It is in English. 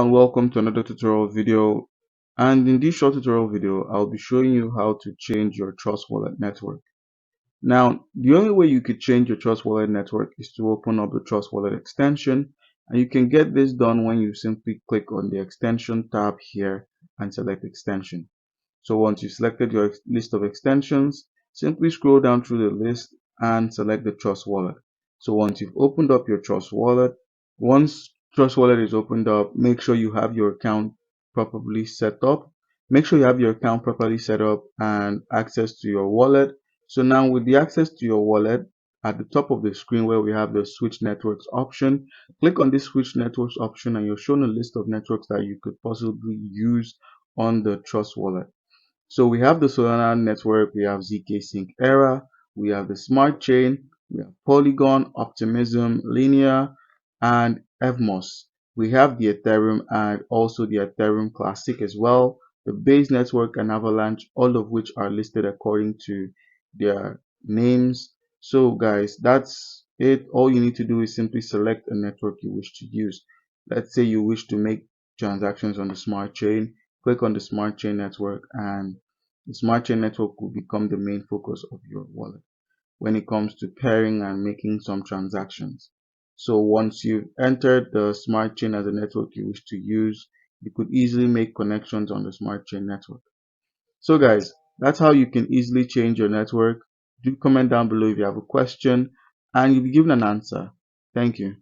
and welcome to another tutorial video. And in this short tutorial video, I'll be showing you how to change your Trust Wallet network. Now, the only way you could change your Trust Wallet network is to open up the Trust Wallet extension, and you can get this done when you simply click on the extension tab here and select extension. So once you've selected your list of extensions, simply scroll down through the list and select the Trust Wallet. So once you've opened up your Trust Wallet, once Trust Wallet is opened up, make sure you have your account properly set up. Make sure you have your account properly set up and access to your wallet. So now with the access to your wallet, at the top of the screen where we have the Switch Networks option, click on this Switch Networks option and you're shown a list of networks that you could possibly use on the Trust Wallet. So we have the Solana network, we have ZK Sync Era, we have the Smart Chain, we have Polygon, Optimism, Linear, and Evmos. We have the Ethereum and also the Ethereum Classic as well, the Base Network and Avalanche, all of which are listed according to their names. So guys, that's it. All you need to do is simply select a network you wish to use. Let's say you wish to make transactions on the Smart Chain. Click on the Smart Chain network and the Smart Chain network will become the main focus of your wallet when it comes to pairing and making some transactions. So once you've entered the Smart Chain as a network you wish to use, you could easily make connections on the Smart Chain network. So guys, that's how you can easily change your network. Do comment down below if you have a question and you'll be given an answer. Thank you.